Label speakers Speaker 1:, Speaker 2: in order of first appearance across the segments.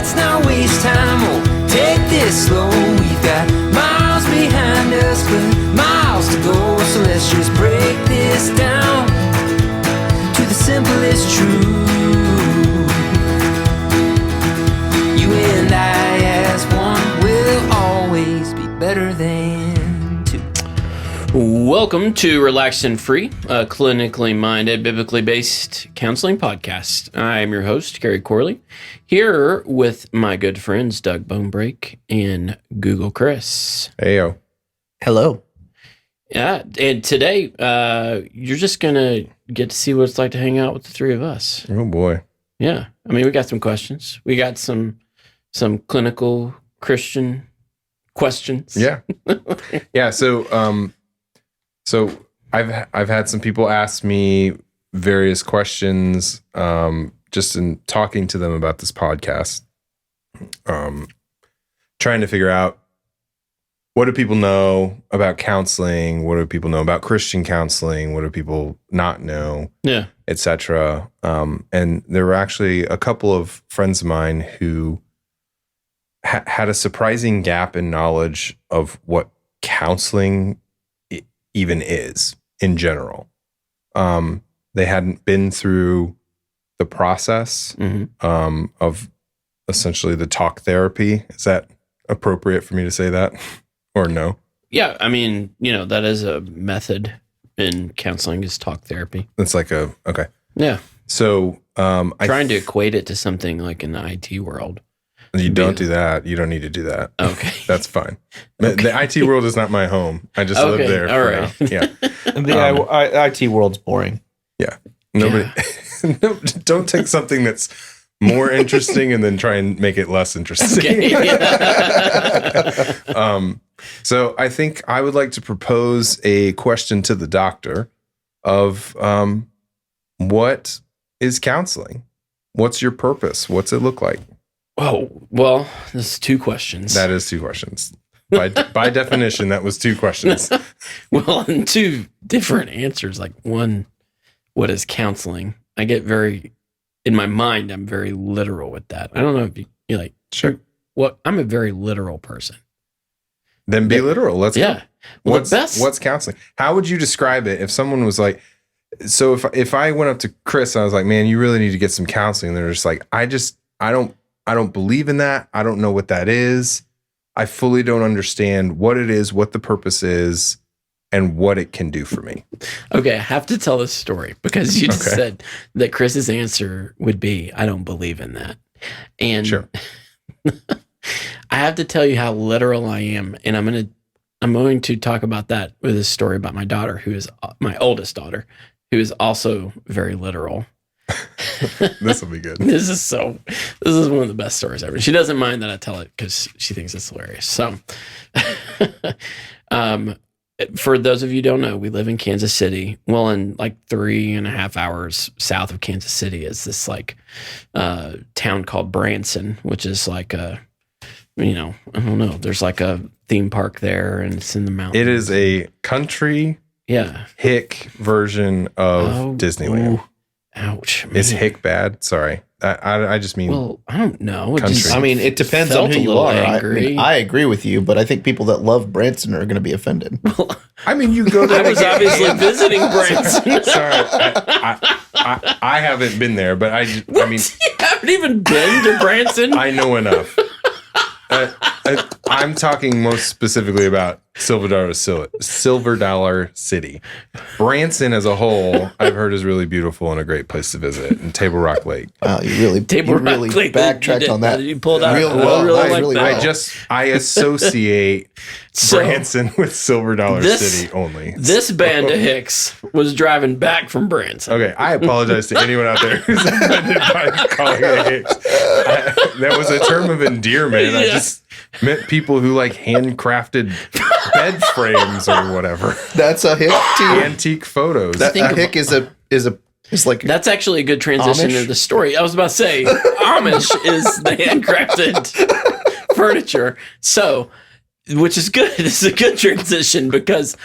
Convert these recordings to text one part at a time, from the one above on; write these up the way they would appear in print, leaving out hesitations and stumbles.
Speaker 1: let's not waste time. We'll take this slow. We've got miles behind us, but miles to go. So let's just break this down to the simplest truth. You and I as one will always be better than two.
Speaker 2: Welcome to Relaxed and Free, a clinically minded, biblically based counseling podcast. I am your host, Cary Corley, here with my good friends, Doug Bonebrake and Google Chris.
Speaker 3: Heyo.
Speaker 4: Hello.
Speaker 2: Yeah, and today, you're just going to get to see what it's like to hang out with the three of us.
Speaker 3: Oh, boy.
Speaker 2: Yeah. I mean, we got some questions. We got some clinical Christian questions.
Speaker 3: Yeah. Yeah. So I've had some people ask me various questions, just in talking to them about this podcast, trying to figure out, what do people know about counseling? What do people know about Christian counseling? What do people not know?
Speaker 2: Yeah.
Speaker 3: Etc. And there were actually a couple of friends of mine who had a surprising gap in knowledge of what counseling even is in general. They hadn't been through the process of essentially the talk therapy. Is that appropriate for me to say that or no?
Speaker 2: Yeah. I mean, that is a method in counseling is talk therapy.
Speaker 3: It's like okay.
Speaker 2: Yeah.
Speaker 3: So
Speaker 2: trying to equate it to something like in the IT world.
Speaker 3: You don't do that. You don't need to do that.
Speaker 2: Okay.
Speaker 3: That's fine.
Speaker 2: Okay.
Speaker 3: The IT world is not my home. I just live there.
Speaker 2: All right.
Speaker 3: Now. Yeah.
Speaker 4: The IT world's boring.
Speaker 3: Yeah. Nobody. No, don't take something that's more interesting and then try and make it less interesting.
Speaker 2: Okay.
Speaker 3: So I think I would like to propose a question to the doctor of what is counseling? What's your purpose? What's it look like?
Speaker 2: Oh, well, there's two questions.
Speaker 3: That is two questions. By definition, that was two questions.
Speaker 2: Well, and two different answers. Like one, what is counseling? I get in my mind, I'm very literal with that. I don't know if you're like,
Speaker 3: sure.
Speaker 2: Well, I'm a very literal person.
Speaker 3: Then be literal. Let's go.
Speaker 2: Well,
Speaker 3: what's counseling? How would you describe it if someone was like, so if I went up to Chris and I was like, man, you really need to get some counseling. They're just like, I don't believe in that. I don't know what that is. I fully don't understand what it is, what the purpose is, and what it can do for me. Okay,
Speaker 2: I have to tell this story because you just said that Chris's answer would be, I don't believe in that. And
Speaker 3: sure.
Speaker 2: I have to tell you how literal I am. And I'm going to talk about that with a story about my daughter, who is my oldest daughter, who is also very literal.
Speaker 3: This will be good.
Speaker 2: This is one of the best stories ever. She doesn't mind that I tell it because she thinks it's hilarious. So, for those of you who don't know, we live in Kansas City. Well, in like 3.5 hours south of Kansas City is this like town called Branson, which is like I don't know. There's like a theme park there, and it's in the mountains.
Speaker 3: It is a country, hick version of Disneyland.
Speaker 2: Ooh. Ouch. Man.
Speaker 3: Is hick bad? Sorry. I just mean.
Speaker 2: Well, I don't know.
Speaker 4: It depends on who you are. I agree with you, but I think people that love Branson are going to be offended.
Speaker 2: Well,
Speaker 3: I mean, you go there.
Speaker 2: I was obviously visiting Branson.
Speaker 3: Sorry. I haven't been there, but I mean.
Speaker 2: You haven't even been to Branson?
Speaker 3: I know enough. I'm talking most specifically about Silver Dollar City. Branson as a whole, I've heard is really beautiful and a great place to visit. And Table Rock Lake.
Speaker 4: Wow, you really backtracked on that.
Speaker 2: You pulled out
Speaker 3: I associate Branson with Silver Dollar City only.
Speaker 2: This band of hicks was driving back from Branson.
Speaker 3: Okay, I apologize to anyone out there who's offended by calling it hicks. That was a term of endearment. I just meant people who like handcrafted bed frames or whatever.
Speaker 4: That's a hick too.
Speaker 3: Antique photos.
Speaker 4: A hick is like
Speaker 2: that's actually a good transition
Speaker 4: Amish?
Speaker 2: to the story. I was about to say Amish is the handcrafted furniture. So, which is good. This is a good transition because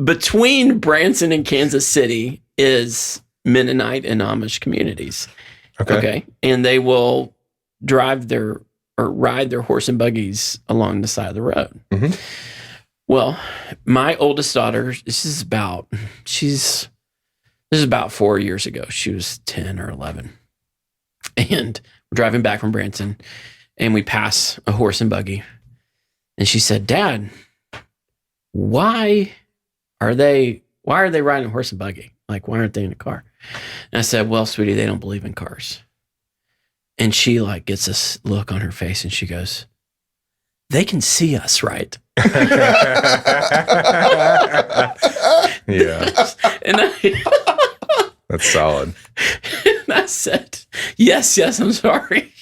Speaker 2: between Branson and Kansas City is Mennonite and Amish communities. Okay. And they will drive their or ride their horse and buggies along the side of the road.
Speaker 3: Mm-hmm.
Speaker 2: Well, my oldest daughter, this is about 4 years ago. She was 10 or 11. And we're driving back from Branson, and we pass a horse and buggy. And she said, Dad, why are they riding a horse and buggy? Like, why aren't they in a car? And I said, well, sweetie, they don't believe in cars. And she like gets this look on her face, and she goes, they can see us, right?
Speaker 3: Yeah.
Speaker 2: And
Speaker 3: That's solid.
Speaker 2: And I said, yes, I'm sorry.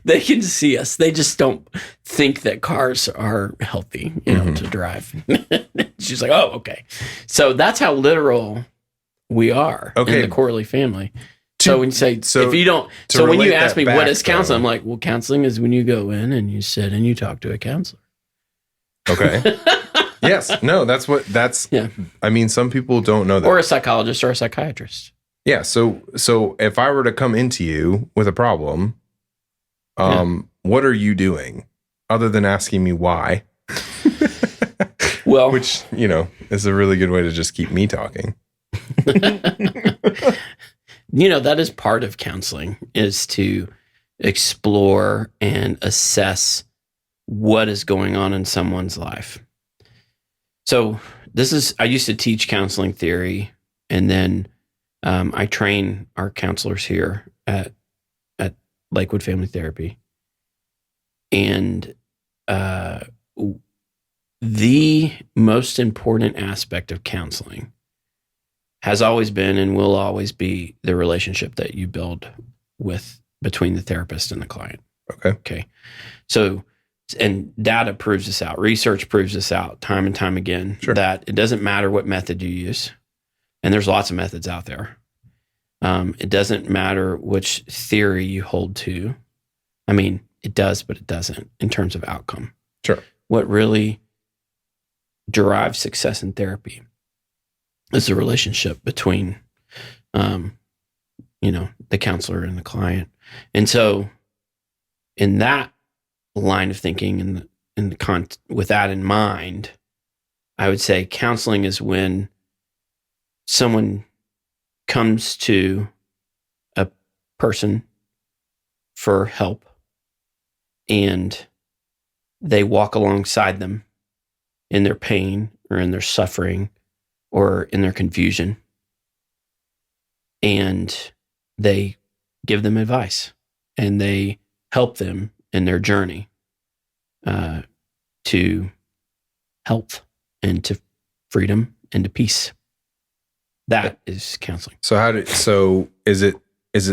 Speaker 2: They can see us. They just don't think that cars are healthy, to drive. She's like, oh, okay. So that's how literal we are in the Corley family. So when you say, if you don't, so when you ask me what is counseling, I'm like, well, counseling is when you go in and you sit and you talk to a counselor.
Speaker 3: Okay. Yes. No, yeah. I mean, some people don't know that.
Speaker 2: Or a psychologist or a psychiatrist.
Speaker 3: Yeah. So if I were to come into you with a problem, what are you doing other than asking me why?
Speaker 2: Well,
Speaker 3: which, is a really good way to just keep me talking.
Speaker 2: That is part of counseling, is to explore and assess what is going on in someone's life. So I used to teach counseling theory, and then I train our counselors here at Lakewood Family Therapy. And the most important aspect of counseling has always been and will always be the relationship that you build between the therapist and the client. Okay. So, and data proves this out. Research proves this out time and time again, that it doesn't matter what method you use. And there's lots of methods out there. It doesn't matter which theory you hold to. I mean, it does, but it doesn't in terms of outcome.
Speaker 3: Sure.
Speaker 2: What really derives success in therapy is the relationship between, the counselor and the client. And so in that line of thinking and with that in mind, I would say counseling is when someone comes to a person for help and they walk alongside them in their pain or in their suffering or in their confusion, and they give them advice and they help them in their journey to health and to freedom and to peace. That is counseling.
Speaker 3: So is it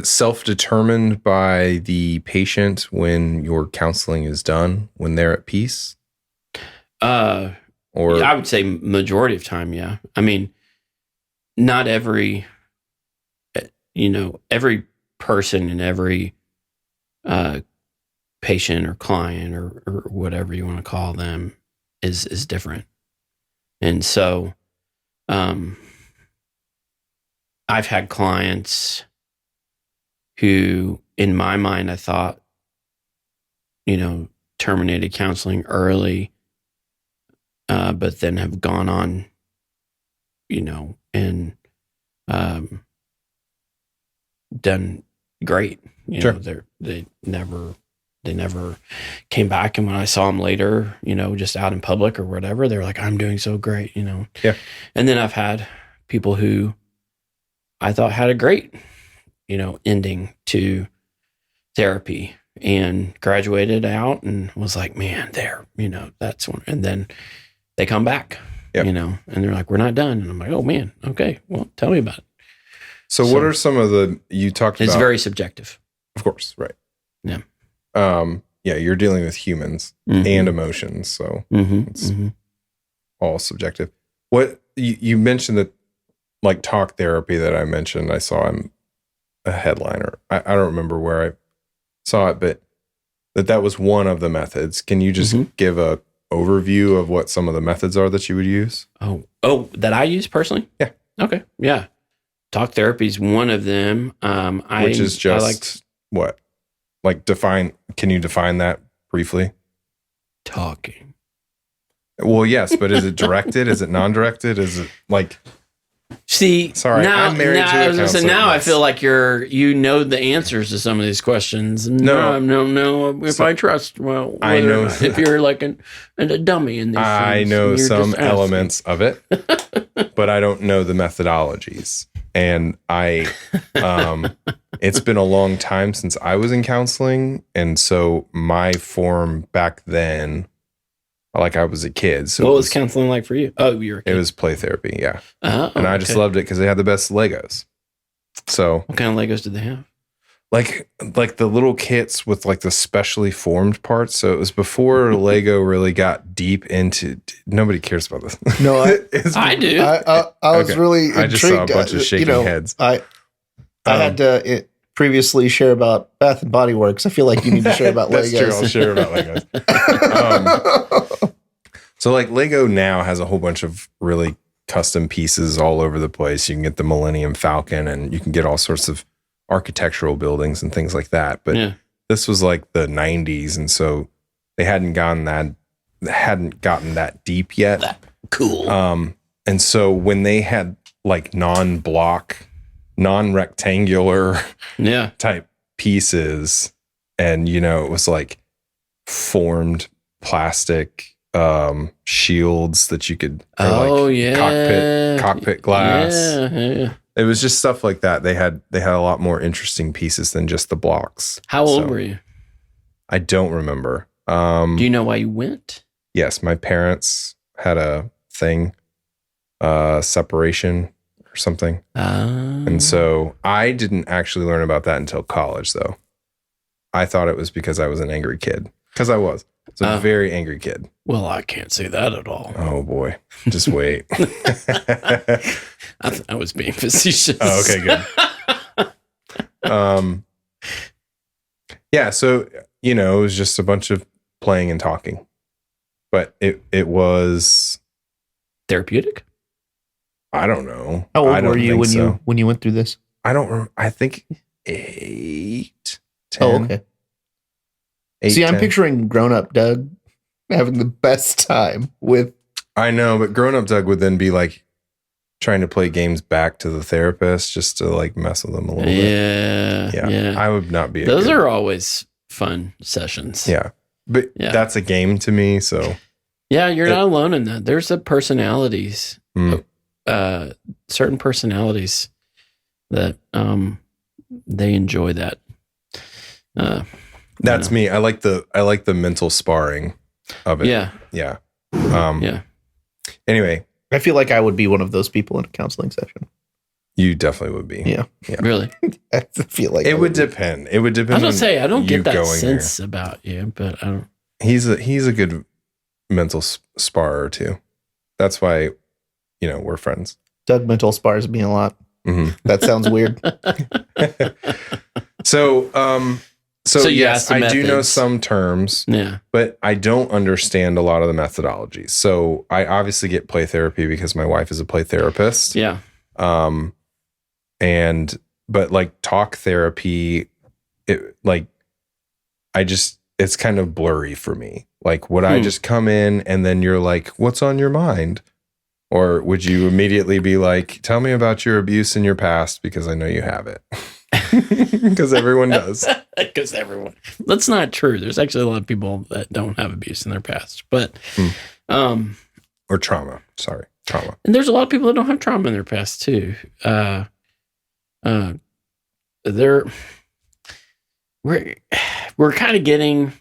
Speaker 3: self-determined by the patient when your counseling is done, when they're at peace? Or
Speaker 2: I would say majority of time, yeah. I mean, not every person and every patient or client or whatever you want to call them is different. And so I've had clients who, in my mind, I thought, terminated counseling early, but then have gone on, and done great. They never came back. And when I saw them later, just out in public or whatever, they're like, I'm doing so great,
Speaker 3: Yeah.
Speaker 2: And then I've had people who I thought had a great, ending to therapy and graduated out and was like, man, that's one. And then they come back, and they're like, we're not done. And I'm like, oh man, okay, well, tell me about it.
Speaker 3: So what are some of you talked about?
Speaker 2: It's very subjective.
Speaker 3: Of course, right.
Speaker 2: Yeah.
Speaker 3: You're dealing with humans and emotions, so it's all subjective. What you mentioned that, like talk therapy that I mentioned, I saw in a headline, or I don't remember where I saw it, but that was one of the methods. Can you just give a overview of what some of the methods are that you would use?
Speaker 2: Oh, that I use personally?
Speaker 3: Yeah.
Speaker 2: Okay. Yeah. Talk therapy is one of them.
Speaker 3: Which is just what? Like can you define that briefly?
Speaker 2: Talking.
Speaker 3: Well, yes, but is it directed? Is it non-directed? Is it like...
Speaker 2: See,
Speaker 3: sorry,
Speaker 2: now,
Speaker 3: I'm married to a counselor.
Speaker 2: Now I feel like you know the answers to some of these questions. No, if I trust, well,
Speaker 3: I know
Speaker 2: if you're like a dummy in these things.
Speaker 3: I know some elements of it, but I don't know the methodologies. And it's been a long time since I was in counseling. And so my form back then, like I was a kid. So
Speaker 2: what was counseling like for you? Oh, you were a kid.
Speaker 3: It was play therapy, yeah. And I just loved it because they had the best Legos. So
Speaker 2: what kind of Legos did they have?
Speaker 3: Like the little kits with like the specially formed parts. So it was before Lego really got deep into. Nobody cares about this.
Speaker 4: No,
Speaker 2: I do.
Speaker 4: I was really intrigued.
Speaker 3: I just saw a bunch of shaking heads.
Speaker 4: I had to previously share about Bath and Body Works. I feel like you need to share about
Speaker 3: That's
Speaker 4: Legos.
Speaker 3: True. I'll share about Legos. So like Lego now has a whole bunch of really custom pieces all over the place. You can get the Millennium Falcon, and you can get all sorts of architectural buildings and things like that. But this was like the 90s, and so they hadn't gotten that deep yet.
Speaker 2: Cool.
Speaker 3: And so when they had like non-block, non-rectangular type pieces, and it was like formed plastic shields that you could cockpit glass.
Speaker 2: Yeah.
Speaker 3: It was just stuff like that. They had a lot more interesting pieces than just the blocks.
Speaker 2: How old were you?
Speaker 3: I don't remember.
Speaker 2: Do you know why you went?
Speaker 3: Yes, my parents had a thing, separation or something. And so I didn't actually learn about that until college, though. I thought it was because I was an angry kid. Because I was. I was a very angry kid.
Speaker 2: Well, I can't say that at all.
Speaker 3: Oh, boy. Just wait.
Speaker 2: I was being facetious.
Speaker 3: Oh, okay, good. Yeah, so, it was just a bunch of playing and talking. But it was...
Speaker 2: therapeutic?
Speaker 3: I don't know.
Speaker 4: How old were you when you went through this?
Speaker 3: I don't remember. I think 8, 10.
Speaker 4: Oh, okay.
Speaker 3: 8,
Speaker 4: See,
Speaker 3: 10.
Speaker 4: I'm picturing grown-up Doug having the best time with...
Speaker 3: I know, but grown-up Doug would then be like trying to play games back to the therapist just to like mess with them a little bit. Yeah. I would not be.
Speaker 2: Those are always fun sessions.
Speaker 3: Yeah. But that's a game to me, so...
Speaker 2: Yeah, you're not alone in that. There's personalities, certain personalities that they enjoy that.
Speaker 3: That's me. I like the mental sparring of it.
Speaker 2: Yeah.
Speaker 3: Yeah. Anyway,
Speaker 4: I feel like I would be one of those people in a counseling session.
Speaker 3: You definitely would be.
Speaker 4: Yeah.
Speaker 2: Really?
Speaker 4: I feel like
Speaker 3: it would depend. It would depend.
Speaker 2: I was gonna say I don't get that sense
Speaker 3: there.
Speaker 2: about you, but I don't.
Speaker 3: He's a good mental sparrer too. That's why, we're friends.
Speaker 4: Doug mental spars me a lot.
Speaker 3: Mm-hmm.
Speaker 4: That sounds weird.
Speaker 3: So yes, I do know some terms, but I don't understand a lot of the methodologies. So I obviously get play therapy because my wife is a play therapist.
Speaker 2: Yeah.
Speaker 3: But like talk therapy, it's kind of blurry for me. Like, would I just come in and then you're like, what's on your mind? Or would you immediately be like, tell me about your abuse in your past because I know you have it? Because everyone does.
Speaker 2: Because everyone. That's not true. There's actually a lot of people that don't have abuse in their past. But
Speaker 3: or trauma. Sorry. Trauma.
Speaker 2: And there's a lot of people that don't have trauma in their past too. We're kind of getting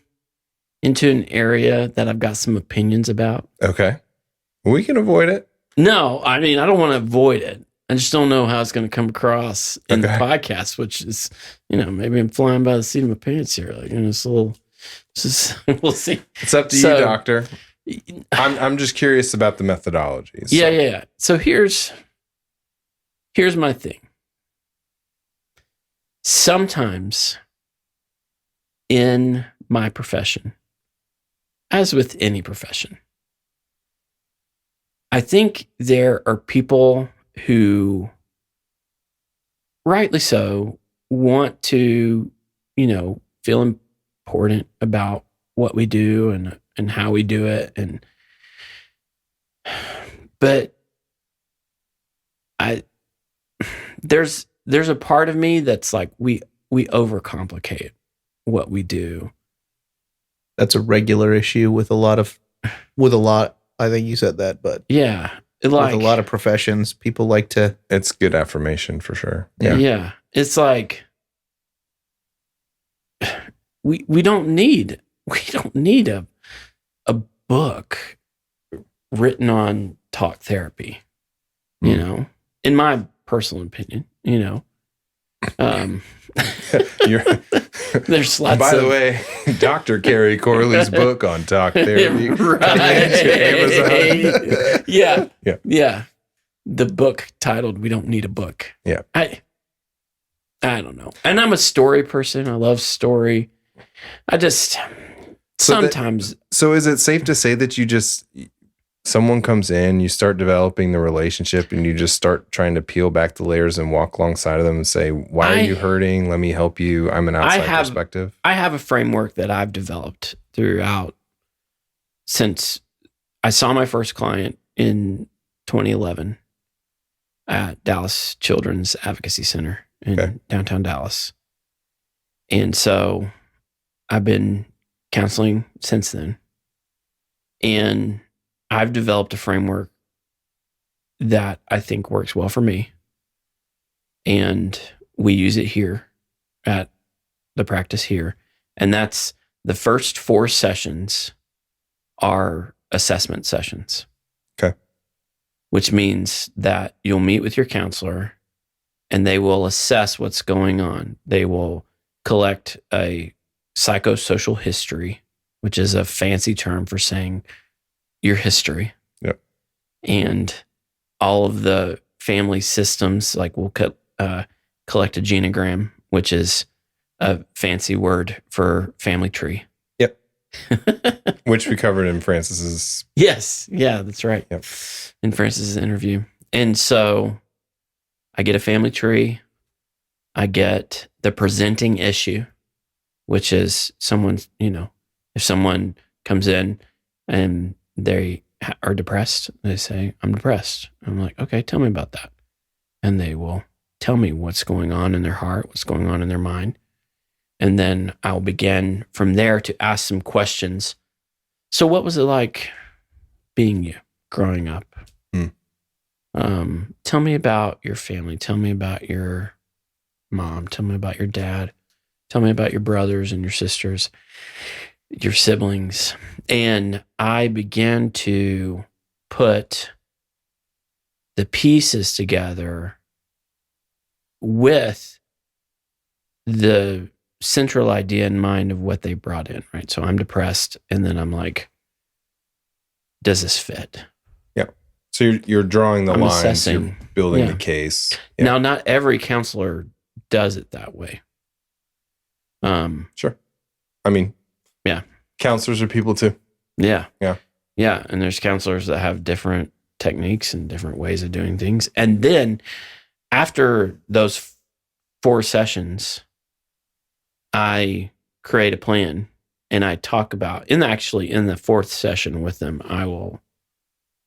Speaker 2: into an area that I've got some opinions about.
Speaker 3: Okay. We can avoid it.
Speaker 2: No, I mean, I don't want to avoid it. I just don't know how it's going to come across in the podcast, which is, maybe I'm flying by the seat of my pants here. Like, it's a little, we'll see.
Speaker 3: It's up to you, doctor. I'm just curious about the methodologies.
Speaker 2: Yeah. So here's my thing. Sometimes in my profession, as with any profession, I think there are people who, rightly so, want to, feel important about what we do and how we do it. But there's a part of me that's like, we overcomplicate what we do.
Speaker 4: That's a regular issue with a lot. I think you said that, but
Speaker 2: yeah,
Speaker 4: with a lot of professions, people like to.
Speaker 3: It's good affirmation for sure.
Speaker 2: Yeah. It's like we don't need a book written on talk therapy, you know, in my personal opinion, you know. There's lots
Speaker 3: by the way, Dr. Cary Corley's book on talk therapy.
Speaker 2: Right. Yeah. The book titled "We Don't Need a Book."
Speaker 3: Yeah.
Speaker 2: I don't know. And I'm a story person. I love story. I just sometimes.
Speaker 3: So is it safe to say that someone comes in, you start developing the relationship, and you just start trying to peel back the layers and walk alongside of them and say, why are you hurting? Let me help you. I'm an outside perspective.
Speaker 2: I have a framework that I've developed throughout since I saw my first client in 2011 at Dallas Children's Advocacy Center in downtown Dallas. And so I've been counseling since then. And I've developed a framework that I think works well for me. And we use it here at the practice here. And that's the first 4 sessions are assessment sessions.
Speaker 3: Okay.
Speaker 2: Which means that you'll meet with your counselor and they will assess what's going on. They will collect a psychosocial history, which is a fancy term for saying your history.
Speaker 3: Yep.
Speaker 2: And all of the family systems, like we'll collect a genogram, which is a fancy word for family tree.
Speaker 3: Yep. Which we covered in Francis's.
Speaker 2: Yes. Yeah, that's right.
Speaker 3: Yep.
Speaker 2: In Francis's interview. And so I get a family tree. I get the presenting issue, which is someone's, you know, if someone comes in and they are depressed, they say, I'm depressed. I'm like, okay, tell me about that. And they will tell me what's going on in their heart, what's going on in their mind. And then I'll begin from there to ask some questions. So what was it like being you growing up? Tell me about your family. Tell me about your mom. Tell me about your dad. Tell me about your brothers and your sisters, your siblings. And I began to put the pieces together with the central idea in mind of what they brought in, right? So I'm depressed, and then I'm like, does this fit?
Speaker 3: Yeah. So you're drawing the lines,
Speaker 2: assessing.
Speaker 3: you're building the case. Yeah.
Speaker 2: Now, not every counselor does it that way.
Speaker 3: Sure. I mean,
Speaker 2: yeah.
Speaker 3: Counselors are people too.
Speaker 2: Yeah.
Speaker 3: Yeah.
Speaker 2: Yeah. And there's counselors that have different techniques and different ways of doing things. And then after those 4 sessions, I create a plan and I talk about, in the 4th session with them, I will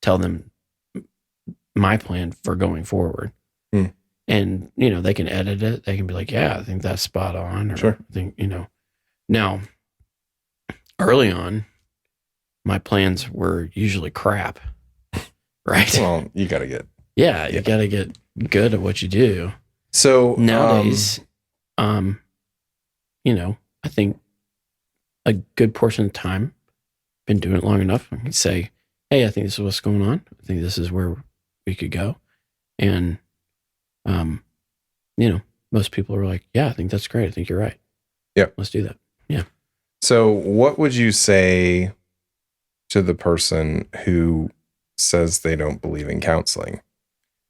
Speaker 2: tell them my plan for going forward. And, you know, they can edit it. They can be like, yeah, I think that's spot on. Or
Speaker 3: sure.
Speaker 2: I think, you know, now early on, my plans were usually crap, right?
Speaker 3: Well, you got to get.
Speaker 2: Yeah, you got to get good at what you do.
Speaker 3: So
Speaker 2: nowadays, you know, I think a good portion of the time, been doing it long enough, I can say, hey, I think this is what's going on. I think this is where we could go. And, you know, most people are like, yeah, I think that's great. I think you're right.
Speaker 3: Yeah.
Speaker 2: Let's do that. Yeah.
Speaker 3: So what would you say to the person who says they don't believe in counseling?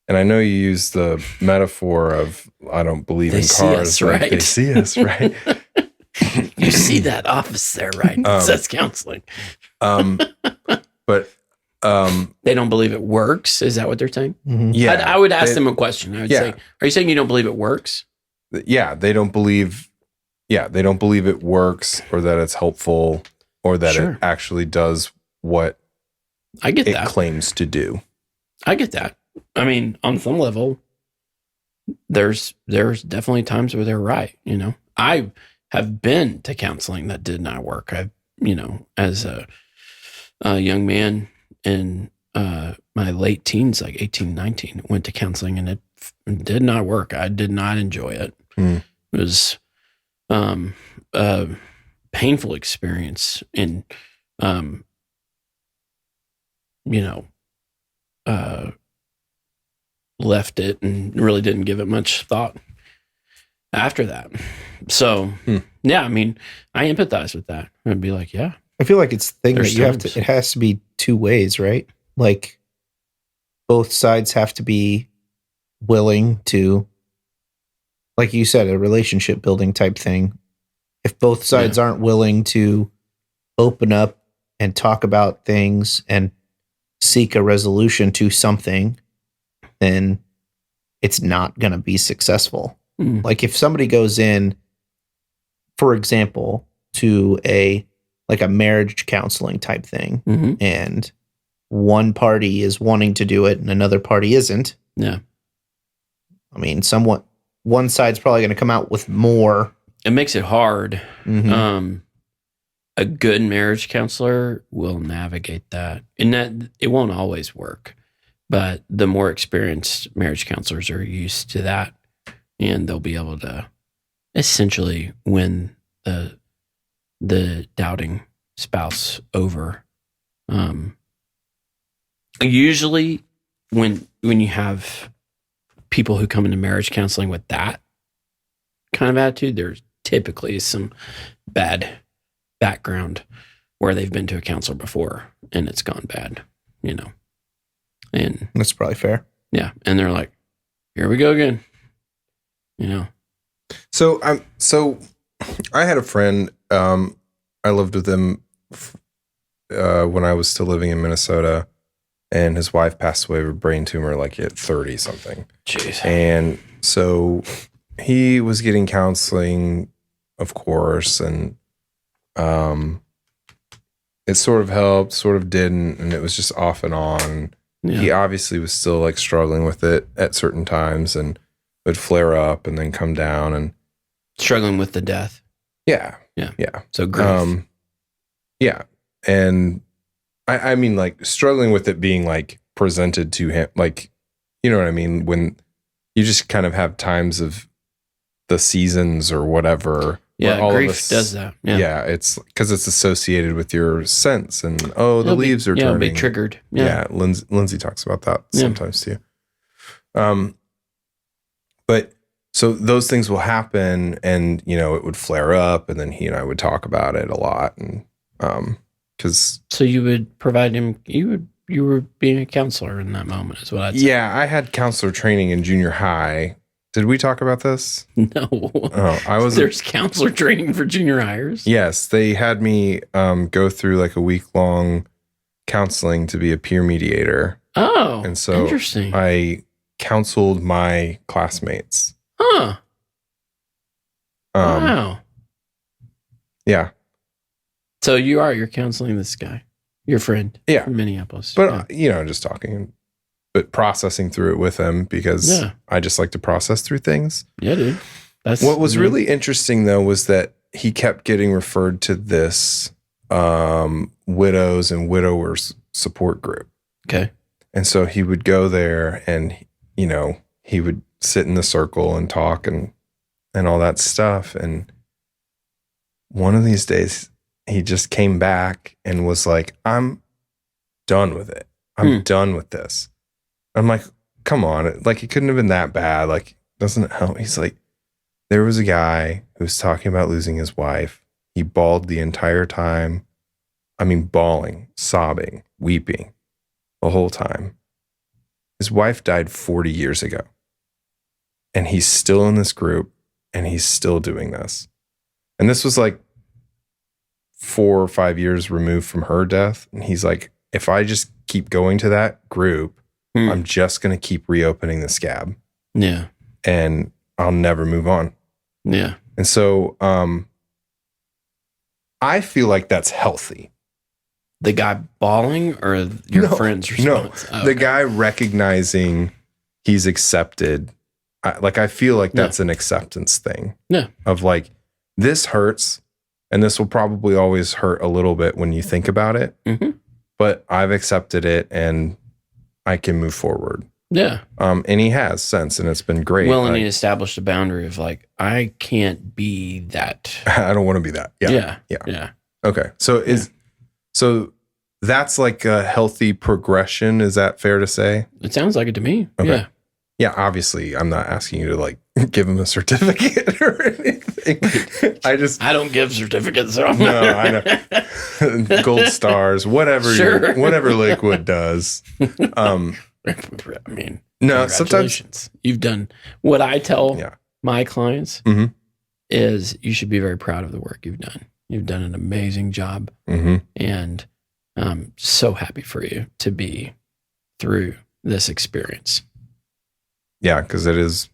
Speaker 3: And I know you use the metaphor of, I don't believe in cars.
Speaker 2: Right?
Speaker 3: They see us, right?
Speaker 2: You see that office there, right? It says counseling.
Speaker 3: But
Speaker 2: they don't believe it works. Is that what they're saying?
Speaker 3: Mm-hmm. Yeah.
Speaker 2: I would ask them a question. I would say, are you saying you don't believe it works?
Speaker 3: Yeah. They don't believe it works or that it's helpful or that it actually does what
Speaker 2: I get
Speaker 3: it claims to do.
Speaker 2: I get that. I mean, on some level, there's definitely times where they're right. You know, I have been to counseling that did not work. I've, you know, as a young man in my late teens, like 18, 19, went to counseling and it did not work. I did not enjoy it. It was a painful experience and, you know, left it and really didn't give it much thought after that. So, yeah, I mean, I empathize with that. I'd be like, yeah.
Speaker 5: I feel like it's the thing that you have to, it has to be two ways, right? Like both sides have to be willing to, like you said, a relationship building type thing. If both sides aren't willing to open up and talk about things and seek a resolution to something, then it's not going to be successful. Like if somebody goes in, for example, to a marriage counseling type thing, and one party is wanting to do it and another party isn't.
Speaker 2: Yeah.
Speaker 5: I mean, one side's probably going to come out with more.
Speaker 2: It makes it hard. A good marriage counselor will navigate that, and that it won't always work, but the more experienced marriage counselors are used to that, and they'll be able to essentially win the doubting spouse over. Usually when you have people who come into marriage counseling with that kind of attitude, there's typically some bad background where they've been to a counselor before and it's gone bad, you know. And
Speaker 5: that's probably fair.
Speaker 2: Yeah. And they're like, here we go again. You know.
Speaker 3: So I had a friend, I lived with him when I was still living in Minnesota, and his wife passed away of a brain tumor like at 30 something.
Speaker 2: Jeez.
Speaker 3: And so he was getting counseling, of course, and it sort of helped, sort of didn't, and it was just off and on. Yeah. He obviously was still like struggling with it at certain times and would flare up and then come down and
Speaker 2: struggling with the death.
Speaker 3: Yeah.
Speaker 2: Yeah.
Speaker 3: Yeah.
Speaker 2: So grief.
Speaker 3: Yeah. And I mean, like struggling with it being like presented to him, like, you know what I mean? When you just kind of have times of the seasons or whatever.
Speaker 2: Yeah. Grief does that.
Speaker 3: Yeah. It's because it's associated with your sense and, the leaves are turning.
Speaker 2: It'll be triggered.
Speaker 3: Yeah. Lindsay talks about that sometimes too. But so those things will happen and, you know, it would flare up and then he and I would talk about it a lot. And,
Speaker 2: so you would provide him, you were being a counselor in that moment is what I'd say.
Speaker 3: Yeah. I had counselor training in junior high. Did we talk about this?
Speaker 2: No.
Speaker 3: Oh,
Speaker 2: There's counselor training for junior hires.
Speaker 3: Yes. They had me, go through like a week-long counseling to be a peer mediator.
Speaker 2: Oh,
Speaker 3: and so
Speaker 2: interesting.
Speaker 3: I counseled my classmates.
Speaker 2: Huh. Wow.
Speaker 3: Yeah.
Speaker 2: So you're counseling this guy, your friend from Minneapolis.
Speaker 3: But, you know, just talking, but processing through it with him because I just like to process through things.
Speaker 2: Yeah, dude.
Speaker 3: What was really interesting, though, was that he kept getting referred to this widows and widowers support group.
Speaker 2: Okay.
Speaker 3: And so he would go there and, you know, he would sit in the circle and talk and all that stuff. And one of these days he just came back and was like, I'm done with it. I'm done with this. I'm like, come on. Like, it couldn't have been that bad. Like, doesn't it help? He's like, there was a guy who was talking about losing his wife. He bawled the entire time. I mean, bawling, sobbing, weeping the whole time. His wife died 40 years ago. And he's still in this group and he's still doing this. And this was like 4 or 5 years removed from her death. And he's like, if I just keep going to that group, I'm just going to keep reopening the scab.
Speaker 2: Yeah.
Speaker 3: And I'll never move on.
Speaker 2: Yeah.
Speaker 3: And so, I feel like that's healthy.
Speaker 2: The guy bawling or your friend's response?
Speaker 3: No, the guy recognizing he's accepted. I feel like that's an acceptance thing.
Speaker 2: Yeah.
Speaker 3: Of like, this hurts, and this will probably always hurt a little bit when you think about it.
Speaker 2: Mm-hmm.
Speaker 3: But I've accepted it, and I can move forward.
Speaker 2: Yeah.
Speaker 3: And he has since, and it's been great.
Speaker 2: Well, and he established a boundary of like, I can't be that.
Speaker 3: I don't want to be that. Yeah. Okay. So that's like a healthy progression. Is that fair to say?
Speaker 2: It sounds like it to me.
Speaker 3: Okay.
Speaker 2: Yeah.
Speaker 3: Yeah. Obviously, I'm not asking you to like give him a certificate or anything. I don't give certificates. So no, I know. Gold stars, whatever.
Speaker 2: Sure.
Speaker 3: Whatever Lakewood does.
Speaker 2: I mean,
Speaker 3: no. Sometimes
Speaker 2: you've done what I tell my clients is you should be very proud of the work you've done. You've done an amazing job, and I'm so happy for you to be through this experience.
Speaker 3: Yeah, because it is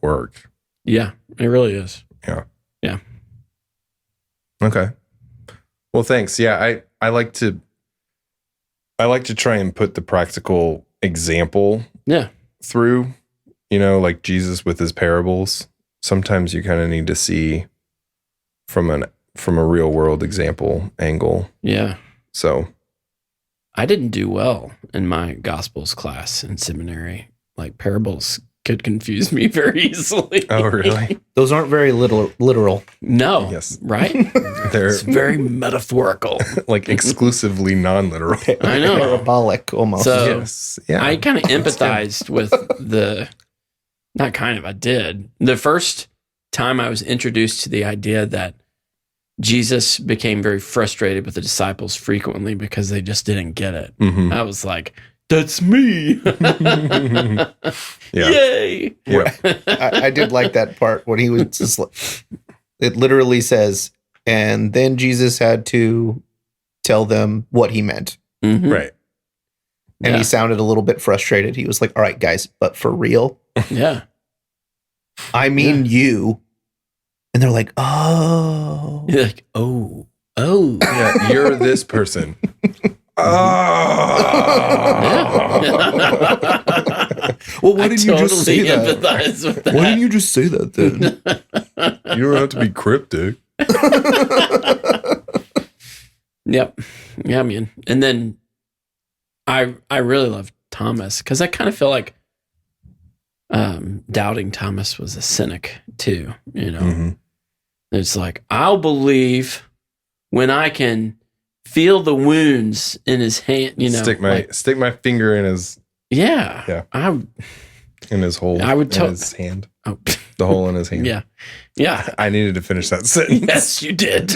Speaker 3: work.
Speaker 2: Yeah, it really is.
Speaker 3: Yeah.
Speaker 2: Yeah.
Speaker 3: Okay. Well, thanks. Yeah, I like to try and put the practical example through, like Jesus with his parables. Sometimes you kind of need to see from a real world example angle.
Speaker 2: Yeah.
Speaker 3: So
Speaker 2: I didn't do well in my Gospels class in seminary. Like parables could confuse me very easily.
Speaker 3: Oh, really?
Speaker 5: Those aren't very literal.
Speaker 2: No.
Speaker 3: Yes.
Speaker 2: Right?
Speaker 3: They're
Speaker 2: very metaphorical.
Speaker 3: Like exclusively non-literal.
Speaker 2: I know.
Speaker 5: Parabolic almost.
Speaker 2: So
Speaker 3: Yes. Yeah.
Speaker 2: I kind of empathized with I did. The first time I was introduced to the idea that Jesus became very frustrated with the disciples frequently because they just didn't get it.
Speaker 3: Mm-hmm.
Speaker 2: I was like, that's me. Yay.
Speaker 3: Yeah.
Speaker 5: I did like that part when he was just like, it literally says, and then Jesus had to tell them what he meant.
Speaker 2: Mm-hmm.
Speaker 3: Right.
Speaker 5: And he sounded a little bit frustrated. He was like, all right, guys, but for real?
Speaker 2: Yeah.
Speaker 5: I mean you. And they're like, oh.
Speaker 2: You're like, oh.
Speaker 3: Yeah, you're this person.
Speaker 5: Well, why didn't you just say that?
Speaker 2: Empathize with that.
Speaker 5: Why didn't you just say that then?
Speaker 3: You don't have to be cryptic.
Speaker 2: Yep. Yeah, man. And then I really love Thomas because I kind of feel like doubting Thomas was a cynic too,
Speaker 3: Mm-hmm.
Speaker 2: It's like, I'll believe when I can feel the wounds in his hand, stick
Speaker 3: my finger in his
Speaker 2: in
Speaker 3: his hole.
Speaker 2: I would tell
Speaker 3: his hand.
Speaker 2: Oh.
Speaker 3: The hole in his hand.
Speaker 2: Yeah.
Speaker 3: I needed to finish that sentence.
Speaker 2: Yes, you did.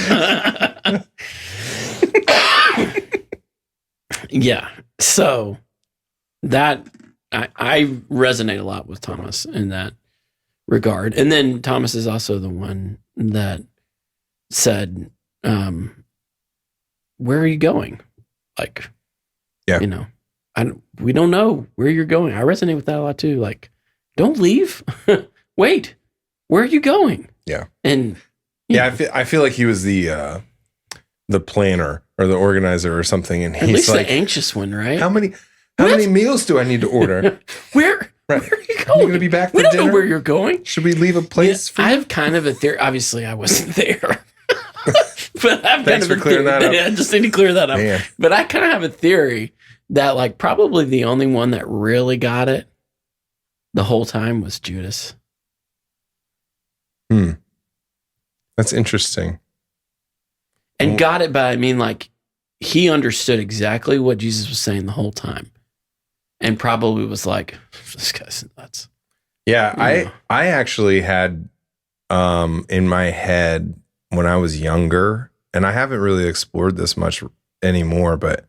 Speaker 2: Yeah. So that I resonate a lot with Thomas in that regard. And then Thomas is also the one that said, where are you going? Like, we don't know where you're going. I resonate with that a lot too. Like, don't leave. Wait, where are you going?
Speaker 3: Yeah.
Speaker 2: And
Speaker 3: I feel like he was the planner or the organizer or something. And
Speaker 2: at least like the anxious one, right?
Speaker 3: How many meals do I need to order?
Speaker 2: Where are you going?
Speaker 3: You're going to be back for dinner?
Speaker 2: We don't know where you're going.
Speaker 3: Should we leave a place for you?
Speaker 2: I have kind of a theory. Obviously, I wasn't there. But I've
Speaker 3: Thanks for clearing that up.
Speaker 2: I just need to clear that up.
Speaker 3: Man.
Speaker 2: But I kind of have a theory that like probably the only one that really got it the whole time was Judas.
Speaker 3: That's interesting.
Speaker 2: And got it by, I mean, like, he understood exactly what Jesus was saying the whole time. And probably was like, this guy's nuts.
Speaker 3: Yeah, I actually had in my head when I was younger, and I haven't really explored this much anymore, but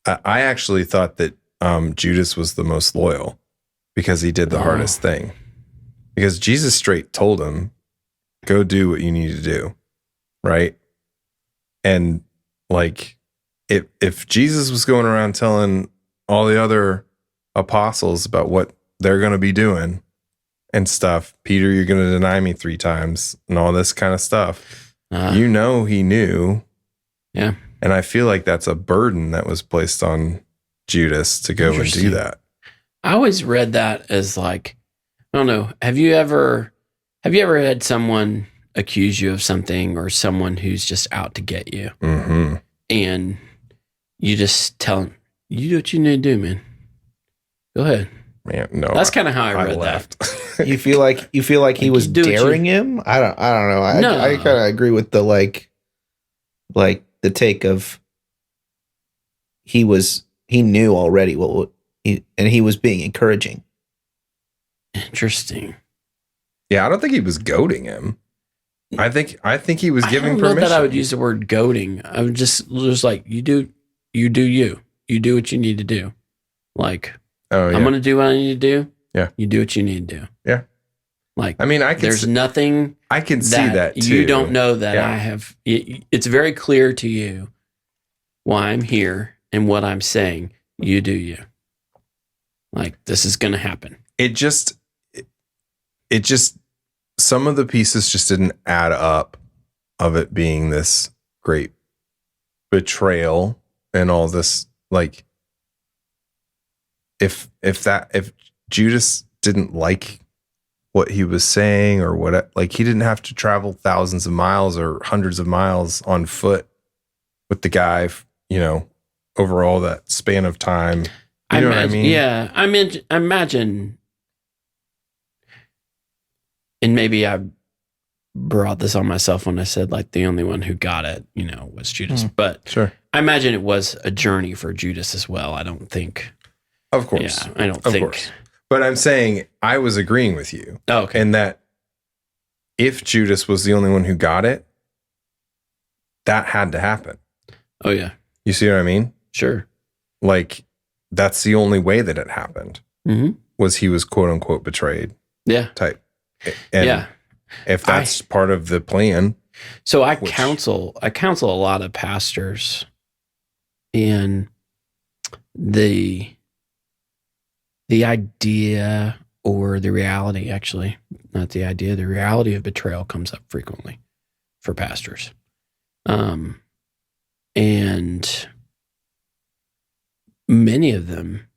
Speaker 3: I actually thought that Judas was the most loyal because he did the hardest thing. Because Jesus straight told him, go do what you need to do, right? And like, if Jesus was going around telling all the other apostles about what they're going to be doing and stuff, Peter, you're going to deny me 3 times and all this kind of stuff. You know he knew.
Speaker 2: Yeah.
Speaker 3: And I feel like that's a burden that was placed on Judas to go and do that.
Speaker 2: I always read that as like, I don't know, have you ever had someone accuse you of something, or someone who's just out to get you?
Speaker 3: Mm-hmm.
Speaker 2: And you just tell them, you do what you need to do, man. Go ahead.
Speaker 3: Man, no.
Speaker 2: That's kind of how I read that.
Speaker 5: You feel like he was daring him? I don't know. I kind of agree with the like the take of he knew already and he was being encouraging.
Speaker 2: Interesting.
Speaker 3: Yeah, I don't think he was goading him. I think he was giving permission.
Speaker 2: I don't know that I would use the word goading. I would just like, you do you do what you need to do. Like, I'm going to do what I need to do.
Speaker 3: Yeah.
Speaker 2: You do what you need to do.
Speaker 3: Yeah.
Speaker 2: Like,
Speaker 3: I mean,
Speaker 2: there's nothing.
Speaker 3: I can see that too.
Speaker 2: You don't know that I have. It's very clear to you why I'm here and what I'm saying. You do you. Like, this is going to happen.
Speaker 3: It just, some of the pieces just didn't add up of it being this great betrayal and all this. Like, if Judas didn't like what he was saying or what, like, he didn't have to travel thousands of miles or hundreds of miles on foot with the guy, over all that span of time. You know what I mean?
Speaker 2: Yeah. I imagine, and maybe I brought this on myself when I said like the only one who got it, was Judas. But
Speaker 3: sure.
Speaker 2: I imagine it was a journey for Judas as well. I don't think.
Speaker 3: Of course.
Speaker 2: Yeah, I don't think. Of course.
Speaker 3: But I'm saying I was agreeing with you.
Speaker 2: Oh, okay.
Speaker 3: And that if Judas was the only one who got it, that had to happen.
Speaker 2: Oh, yeah.
Speaker 3: You see what I mean?
Speaker 2: Sure.
Speaker 3: Like, that's the only way that it happened.
Speaker 2: Mm-hmm.
Speaker 3: Was he was quote unquote betrayed.
Speaker 2: Yeah.
Speaker 3: Type. And if that's part of the plan.
Speaker 2: So I counsel a lot of pastors, and the idea, or the reality, actually, not the idea, the reality of betrayal comes up frequently for pastors. And many of them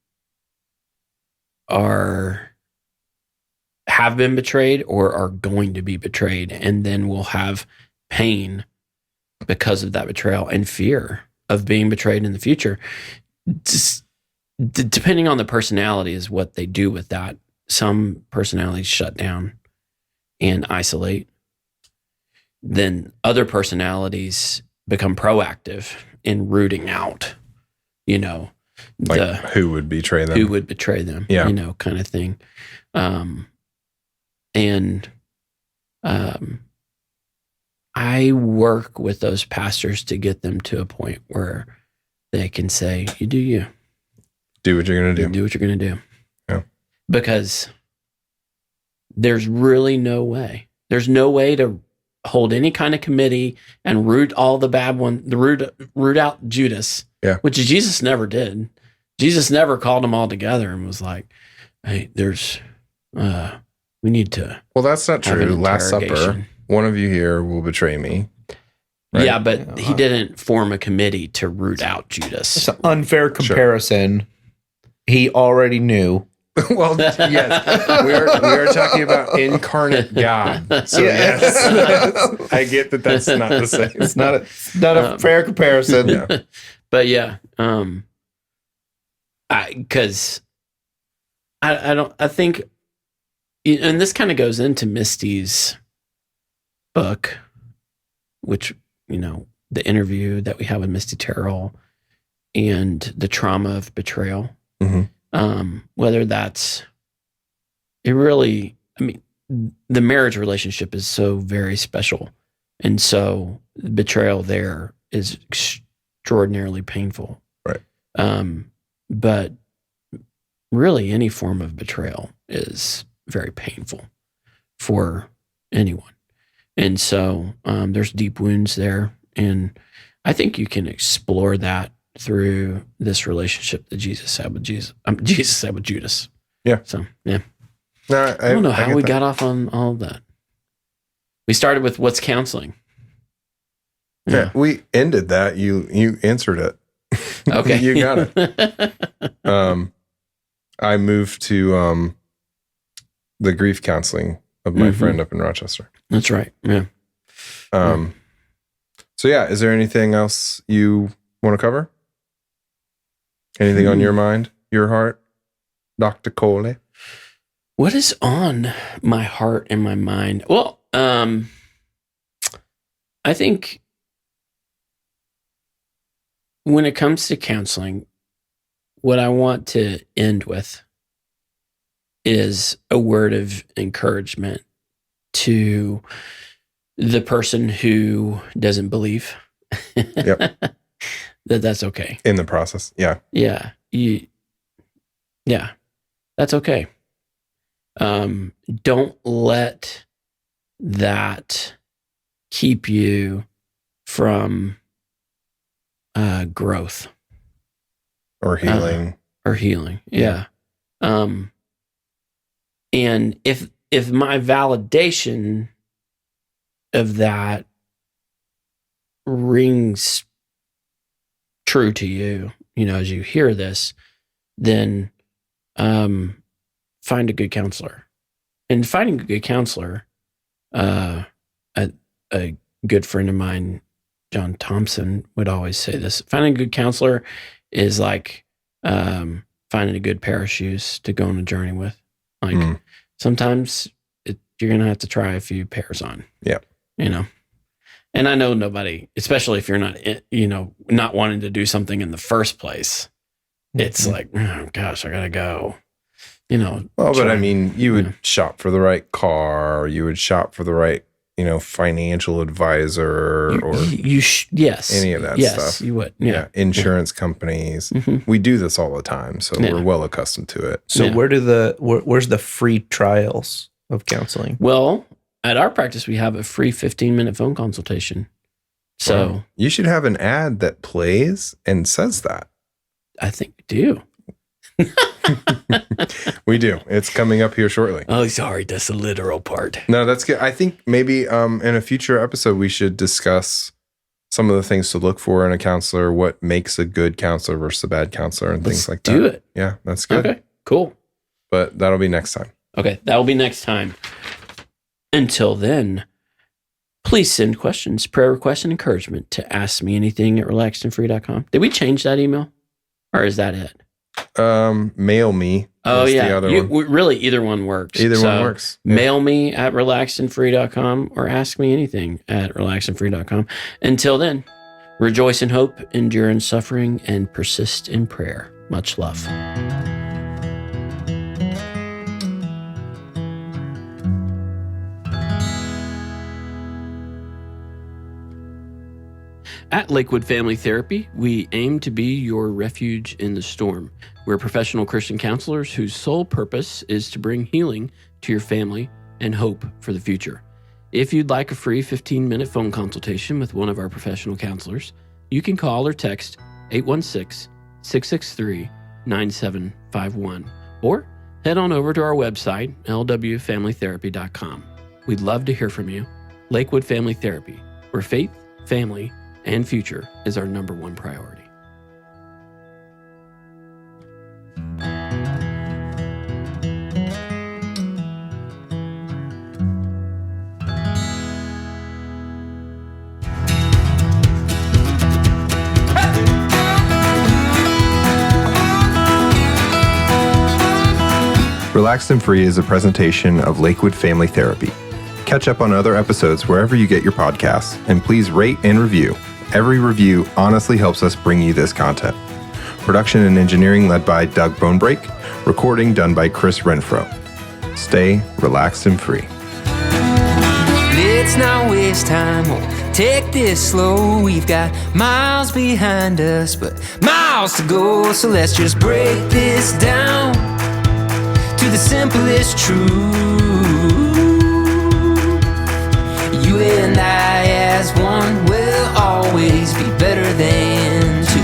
Speaker 2: have been betrayed or are going to be betrayed, and then will have pain because of that betrayal and fear of being betrayed in the future. Just, depending on the personality is what they do with that. Some personalities shut down and isolate. Then other personalities become proactive in rooting out,
Speaker 3: like who would betray them?
Speaker 2: Who would betray them?
Speaker 3: Yeah.
Speaker 2: Kind of thing. I work with those pastors to get them to a point where they can say, you do you.
Speaker 3: Do what you're going to do.
Speaker 2: Do what you're going to do.
Speaker 3: Yeah.
Speaker 2: Because there's really no way. There's no way to hold any kind of committee and root all the bad root out Judas.
Speaker 3: Yeah.
Speaker 2: Which Jesus never did. Jesus never called them all together and was like, hey, we need to.
Speaker 3: Well, that's not true. Last Supper, one of you here will betray me.
Speaker 2: Right? Yeah, but he didn't form a committee to root out Judas.
Speaker 5: It's an unfair comparison. Sure. He already knew.
Speaker 3: Well, yes, we are talking about incarnate God. So yes, I get that that's not the same.
Speaker 5: It's not a fair comparison.
Speaker 3: Yeah.
Speaker 2: But yeah, because I think, and this kind of goes into Misty's book, which, the interview that we have with Misty Terrell and the trauma of betrayal.
Speaker 3: Mm-hmm.
Speaker 2: Whether that's the marriage relationship is so very special. And so betrayal there is extraordinarily painful.
Speaker 3: Right.
Speaker 2: But really any form of betrayal is very painful for anyone. And so there's deep wounds there. And I think you can explore that through this relationship that Jesus had with Jesus had with Judas.
Speaker 3: Yeah.
Speaker 2: So, yeah.
Speaker 3: No,
Speaker 2: I don't know how we got off on all of that. We started with what's counseling.
Speaker 3: Yeah, we ended that. You answered it.
Speaker 2: Okay.
Speaker 3: You got it. I moved to the grief counseling of my friend up in Rochester.
Speaker 2: That's right. Yeah.
Speaker 3: So yeah, is there anything else you want to cover? Anything on your mind, your heart, Dr. Corley?
Speaker 2: What is on my heart and my mind? Well, I think when it comes to counseling, what I want to end with is a word of encouragement to the person who doesn't believe that's okay.
Speaker 3: In the process. Yeah.
Speaker 2: Yeah. That's okay. Don't let that keep you from growth
Speaker 3: or healing.
Speaker 2: Yeah. And if my validation of that rings true to you, as you hear this, then find a good counselor. And finding a good counselor, a good friend of mine, John Thompson, would always say this. Finding a good counselor is like finding a good pair of shoes to go on a journey with. Like sometimes you're going to have to try a few pairs on.
Speaker 3: Yeah.
Speaker 2: And I know nobody, especially if you're not, not wanting to do something in the first place, it's like, oh gosh, I got to go,
Speaker 3: Well, but I mean, you would shop for the right car, or you would shop for the right, financial advisor or
Speaker 2: yes,
Speaker 3: any of that
Speaker 2: yes,
Speaker 3: stuff.
Speaker 2: You would.
Speaker 3: Yeah. Insurance companies. We do this all the time. So we're well accustomed to it.
Speaker 5: So where's the free trials of counseling?
Speaker 2: Well, at our practice, we have a free 15-minute phone consultation. So
Speaker 3: you should have an ad that plays and says that.
Speaker 2: I think we do.
Speaker 3: We do. It's coming up here shortly.
Speaker 2: Oh, sorry. That's the literal part.
Speaker 3: No, that's good. I think maybe in a future episode, we should discuss some of the things to look for in a counselor, what makes a good counselor versus a bad counselor and things like that.
Speaker 2: Do it.
Speaker 3: Yeah, that's good.
Speaker 2: Okay, cool.
Speaker 3: But that'll be next time.
Speaker 2: Okay, that'll be next time. Until then, please send questions, prayer requests, and encouragement to askmeanything@relaxedandfree.com. Did we change that email? Or is that it?
Speaker 3: Mail me.
Speaker 2: Oh, yeah.
Speaker 3: The other one.
Speaker 2: Really, either one works.
Speaker 3: Either one works. Yeah.
Speaker 2: Mail me at relaxedandfree.com or ask me anything at relaxedandfree.com. Until then, rejoice in hope, endure in suffering, and persist in prayer. Much love. At Lakewood Family Therapy, we aim to be your refuge in the storm. We're professional Christian counselors whose sole purpose is to bring healing to your family and hope for the future. If you'd like a free 15-minute phone consultation with one of our professional counselors, you can call or text 816-663-9751 or head on over to our website, lwfamilytherapy.com. We'd love to hear from you. Lakewood Family Therapy, where faith, family, and future is our number one priority.
Speaker 3: Relaxed and Free is a presentation of Lakewood Family Therapy. Catch up on other episodes wherever you get your podcasts, and please rate and review. Every review honestly helps us bring you this content. Production and engineering led by Doug Bonebrake. Recording done by Chris Renfro. Stay relaxed and free.
Speaker 1: Let's not waste time, we'll take this slow. We've got miles behind us, but miles to go. So let's just break this down to the simplest truth. You and I as one will always be better than two.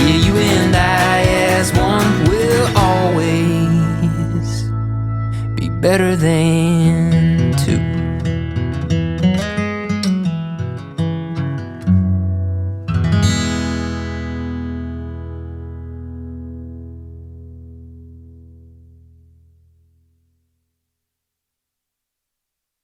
Speaker 1: Yeah, you and I as one will always be better than